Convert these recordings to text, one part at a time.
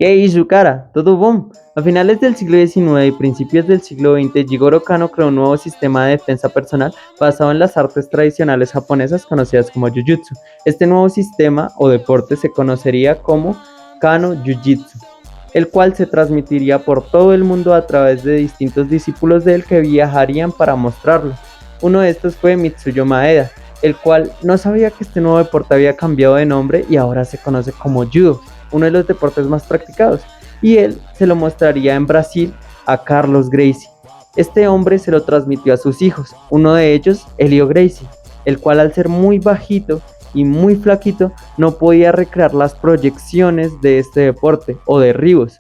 ¿Qué hizo cara? Todo boom. A finales del siglo XIX y principios del siglo XX, Jigoro Kano creó un nuevo sistema de defensa personal basado en las artes tradicionales japonesas conocidas como Jujutsu. Este nuevo sistema o deporte se conocería como Kano Jujitsu, el cual se transmitiría por todo el mundo a través de distintos discípulos de él que viajarían para mostrarlo. Uno de estos fue Mitsuyo Maeda, el cual no sabía que este nuevo deporte había cambiado de nombre y ahora se conoce como Judo, uno de los deportes más practicados, y él se lo mostraría en Brasil a Carlos Gracie. Este hombre se lo transmitió a sus hijos, uno de ellos, Helio Gracie, el cual al ser muy bajito y muy flaquito no podía recrear las proyecciones de este deporte o derribos.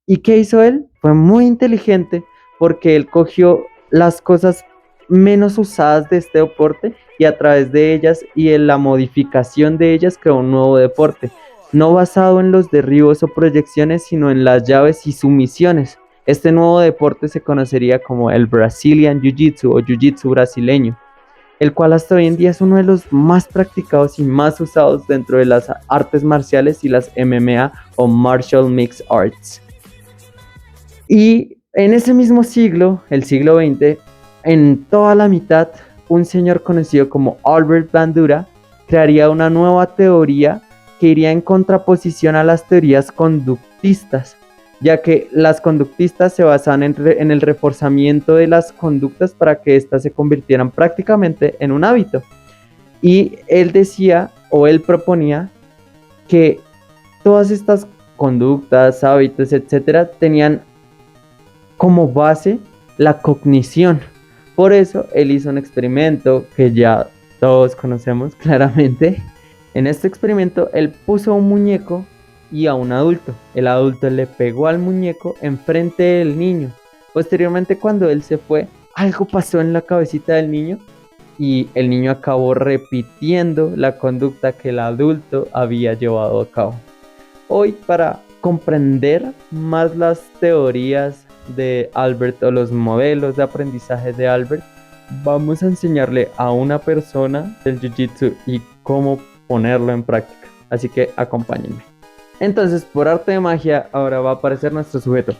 ¿Y qué hizo él? Fue muy inteligente porque él cogió las cosas menos usadas de este deporte y a través de ellas y en la modificación de ellas creó un nuevo deporte, no basado en los derribos o proyecciones, sino en las llaves y sumisiones. Este nuevo deporte se conocería como el Brazilian Jiu-Jitsu o Jiu-Jitsu brasileño, el cual hasta hoy en día es uno de los más practicados y más usados dentro de las artes marciales y las MMA o Martial Mixed Arts. Y en ese mismo siglo, el siglo XX, en toda la mitad, un señor conocido como Albert Bandura crearía una nueva teoría que iría en contraposición a las teorías conductistas, ya que las conductistas se basan en el reforzamiento de las conductas para que éstas se convirtieran prácticamente en un hábito. Y él decía, o él proponía, que todas estas conductas, hábitos, etcétera, tenían como base la cognición. Por eso él hizo un experimento que ya todos conocemos claramente. En este experimento él puso a un muñeco y a un adulto. El adulto le pegó al muñeco enfrente del niño. Posteriormente, cuando él se fue, algo pasó en la cabecita del niño y el niño acabó repitiendo la conducta que el adulto había llevado a cabo. Hoy, para comprender más las teorías de Albert o los modelos de aprendizaje de Albert, vamos a enseñarle a una persona del Jiu-Jitsu y cómo ponerlo en práctica. Así que acompáñenme. Entonces, por arte de magia, ahora va a aparecer nuestro sujeto.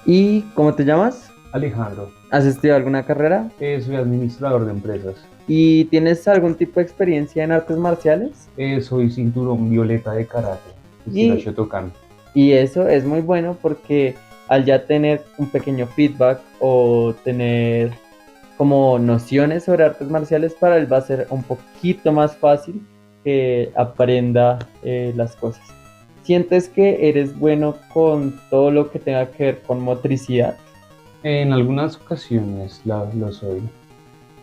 ¿Y cómo te llamas? Alejandro, ¿Has estudiado alguna carrera? soy administrador de empresas. ¿Y tienes algún tipo de experiencia en artes marciales? Soy cinturón violeta de karate, estilo Y Shotokan. Y eso es muy bueno porque al ya tener un pequeño feedback o tener como nociones sobre artes marciales, para él va a ser un poquito más fácil que aprenda las cosas. ¿Sientes que eres bueno con todo lo que tenga que ver con motricidad? En algunas ocasiones lo soy.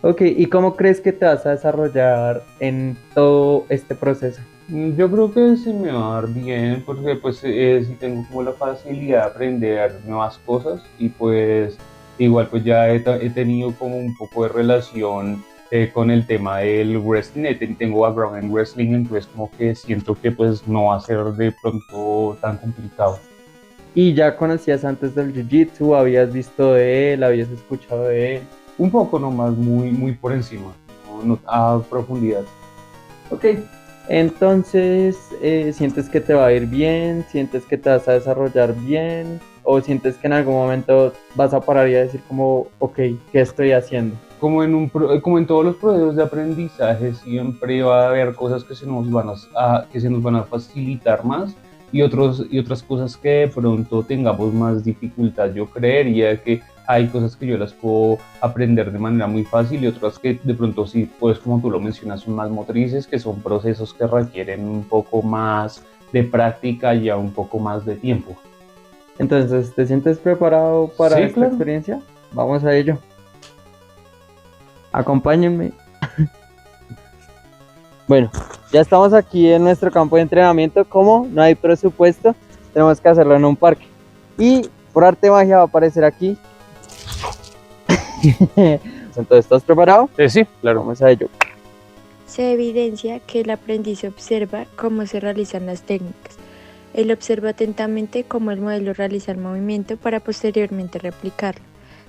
Ok, ¿y cómo crees que te vas a desarrollar en todo este proceso? Yo creo que se me va a dar bien porque pues sí tengo como la facilidad de aprender nuevas cosas y pues igual pues ya he tenido como un poco de relación con el tema del wrestling. Tengo background en wrestling, entonces como que siento que pues no va a ser de pronto tan complicado. ¿Y ya conocías antes del Jiu-Jitsu? ¿Habías visto de él? ¿Habías escuchado de él? Un poco nomás, muy por encima, no a profundidad. Ok, entonces, ¿sientes que te va a ir bien? ¿Sientes que te vas a desarrollar bien? ¿O sientes que en algún momento vas a parar y a decir como, ok, ¿qué estoy haciendo? Como en todos los procesos de aprendizaje, siempre va a haber cosas que que se nos van a facilitar más y otras cosas que de pronto tengamos más dificultad. Yo creería que hay cosas que yo las puedo aprender de manera muy fácil y otras que de pronto sí, pues como tú lo mencionas, son más motrices, que son procesos que requieren un poco más de práctica y ya un poco más de tiempo. Entonces, ¿te sientes preparado para Sí, esta claro. experiencia? Vamos a ello. Acompáñenme. Bueno, ya estamos aquí en nuestro campo de entrenamiento. Como no hay presupuesto, tenemos que hacerlo en un parque. Y por arte de magia va a aparecer aquí. Entonces, ¿estás preparado? Sí, claro. Vamos a ello. Se evidencia que el aprendiz observa cómo se realizan las técnicas. Él observa atentamente cómo el modelo realiza el movimiento para posteriormente replicarlo,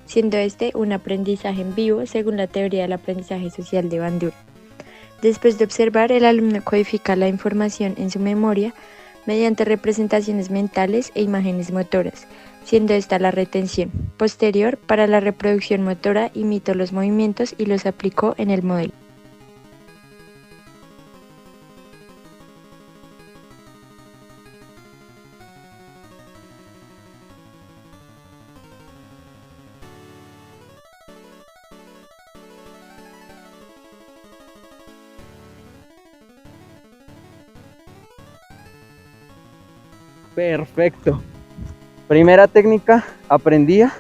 siendo este un aprendizaje en vivo según la teoría del aprendizaje social de Bandura. Después de observar, el alumno codifica la información en su memoria mediante representaciones mentales e imágenes motoras, siendo esta la retención. Posterior, para la reproducción motora, imitó los movimientos y los aplicó en el modelo. Perfecto. Primera técnica aprendida.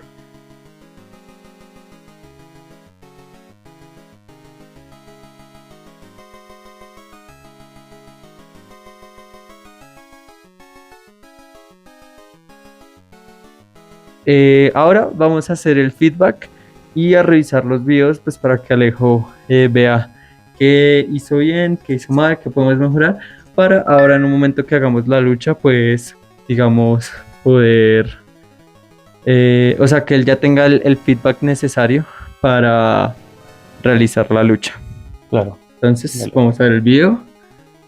Ahora vamos a hacer el feedback y a revisar los videos pues para que Alejo vea qué hizo bien, qué hizo mal, qué podemos mejorar para ahora en un momento que hagamos la lucha pues digamos poder o sea que él ya tenga el feedback necesario para realizar la lucha. Claro. Entonces Dale. vamos a ver el video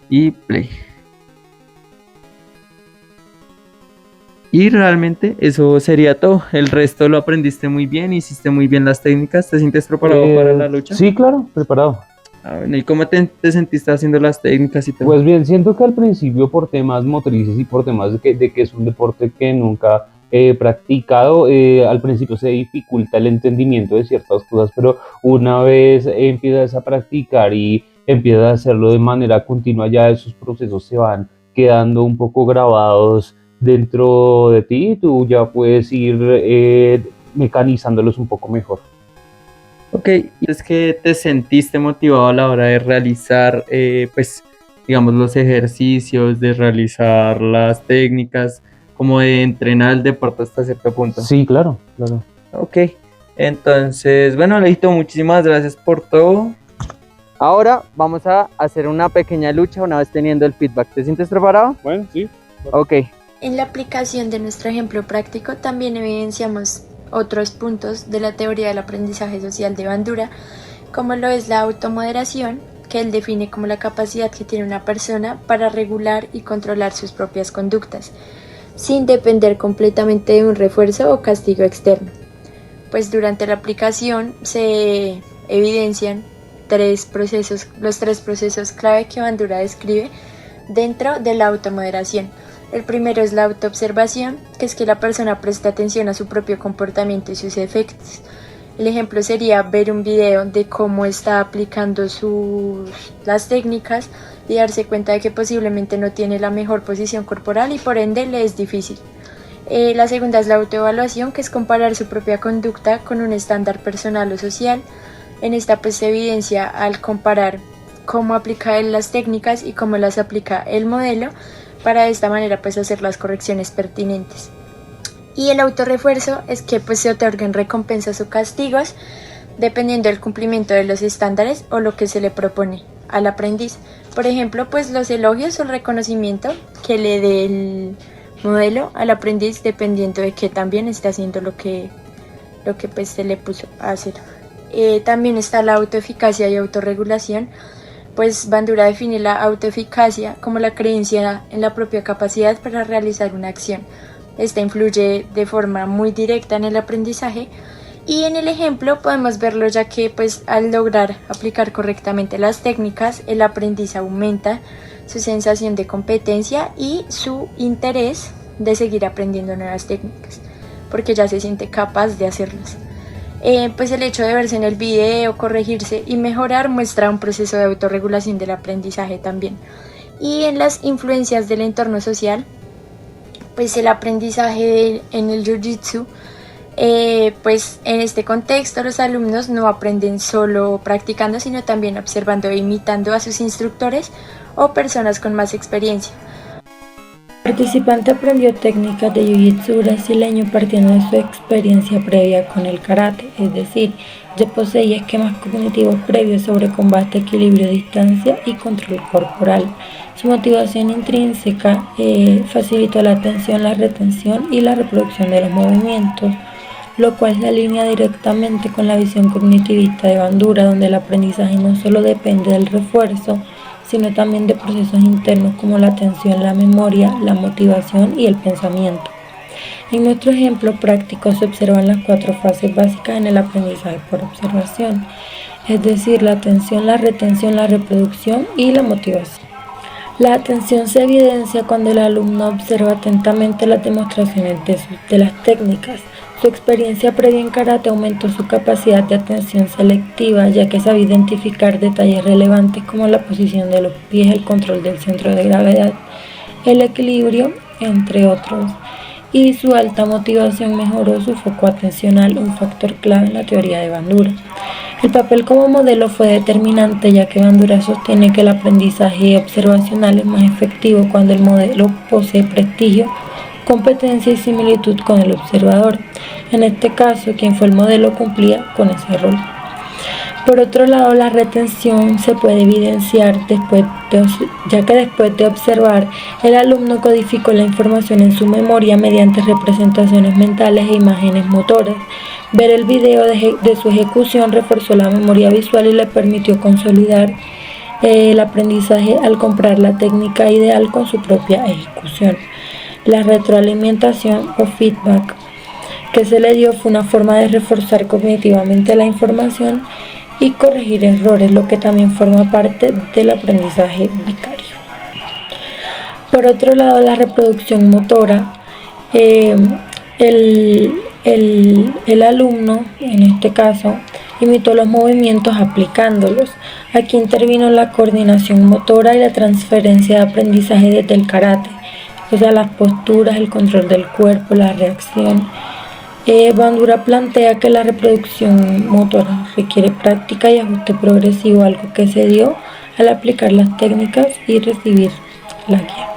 y play. Y realmente eso sería todo. El resto lo aprendiste muy bien, hiciste muy bien las técnicas. ¿Te sientes preparado para la lucha? Sí, claro, preparado. Bueno, ¿y cómo te sentiste haciendo las técnicas y todo? Pues bien, siento que al principio por temas motrices y por temas de que es un deporte que nunca he practicado, al principio se dificulta el entendimiento de ciertas cosas, pero una vez empiezas a practicar y empiezas a hacerlo de manera continua, ya esos procesos se van quedando un poco grabados dentro de ti y tú ya puedes ir mecanizándolos un poco mejor. Ok, ¿y es que te sentiste motivado a la hora de realizar, pues, digamos, los ejercicios, de realizar las técnicas, como de entrenar el deporte hasta cierto punto? Sí, claro, claro. Ok, entonces, bueno, Alejito, muchísimas gracias por todo. Ahora vamos a hacer una pequeña lucha una vez teniendo el feedback. ¿Te sientes preparado? Bueno, sí. Ok. En la aplicación de nuestro ejemplo práctico también evidenciamos otros puntos de la teoría del aprendizaje social de Bandura, como lo es la automoderación, que él define como la capacidad que tiene una persona para regular y controlar sus propias conductas, sin depender completamente de un refuerzo o castigo externo. Pues durante la aplicación se evidencian los tres procesos clave que Bandura describe dentro de la automoderación. El primero es la autoobservación, que es que la persona preste atención a su propio comportamiento y sus efectos. El ejemplo sería ver un video de cómo está aplicando las técnicas y darse cuenta de que posiblemente no tiene la mejor posición corporal y por ende le es difícil. La segunda es la autoevaluación, que es comparar su propia conducta con un estándar personal o social. En esta pues se evidencia al comparar cómo aplica él las técnicas y cómo las aplica el modelo, para de esta manera pues hacer las correcciones pertinentes. Y el autorrefuerzo es que pues se otorguen recompensas o castigos dependiendo del cumplimiento de los estándares o lo que se le propone al aprendiz. Por ejemplo, pues los elogios o el reconocimiento que le dé el modelo al aprendiz dependiendo de que también esté haciendo lo que pues se le puso a hacer. También está la autoeficacia y autorregulación. Pues Bandura define la autoeficacia como la creencia en la propia capacidad para realizar una acción. Esta influye de forma muy directa en el aprendizaje y en el ejemplo podemos verlo ya que pues al lograr aplicar correctamente las técnicas, el aprendiz aumenta su sensación de competencia y su interés de seguir aprendiendo nuevas técnicas, porque ya se siente capaz de hacerlas. Pues el hecho de verse en el video, corregirse y mejorar muestra un proceso de autorregulación del aprendizaje también. Y en las influencias del entorno social, pues el aprendizaje en el Jiu-Jitsu, pues en este contexto los alumnos no aprenden solo practicando, sino también observando e imitando a sus instructores o personas con más experiencia. El participante aprendió técnicas de jiu-jitsu brasileño partiendo de su experiencia previa con el karate, es decir, ya poseía esquemas cognitivos previos sobre combate, equilibrio, distancia y control corporal. Su motivación intrínseca facilitó la atención, la retención y la reproducción de los movimientos, lo cual se alinea directamente con la visión cognitivista de Bandura, donde el aprendizaje no solo depende del refuerzo, sino también de procesos internos como la atención, la memoria, la motivación y el pensamiento. En nuestro ejemplo práctico se observan las 4 fases básicas en el aprendizaje por observación, es decir, la atención, la retención, la reproducción y la motivación. La atención se evidencia cuando el alumno observa atentamente las demostraciones de las técnicas. Su experiencia previa en karate aumentó su capacidad de atención selectiva, ya que sabe identificar detalles relevantes como la posición de los pies, el control del centro de gravedad, el equilibrio, entre otros. Y su alta motivación mejoró su foco atencional, un factor clave en la teoría de Bandura. El papel como modelo fue determinante, ya que Bandura sostiene que el aprendizaje observacional es más efectivo cuando el modelo posee prestigio, competencia y similitud con el observador. En este caso, quien fue el modelo cumplía con ese rol. Por otro lado, la retención se puede evidenciar ya que después de observar, el alumno codificó la información en su memoria mediante representaciones mentales e imágenes motoras. Ver el video de su ejecución reforzó la memoria visual y le permitió consolidar el aprendizaje al comparar la técnica ideal con su propia ejecución. La retroalimentación o feedback que se le dio fue una forma de reforzar cognitivamente la información y corregir errores, lo que también forma parte del aprendizaje vicario. Por otro lado, la reproducción motora, el alumno, en este caso, imitó los movimientos aplicándolos. Aquí intervino la coordinación motora y la transferencia de aprendizaje desde el karate, o sea, las posturas, el control del cuerpo, la reacción. Bandura plantea que la reproducción motora requiere práctica y ajuste progresivo, algo que se dio al aplicar las técnicas y recibir la guía.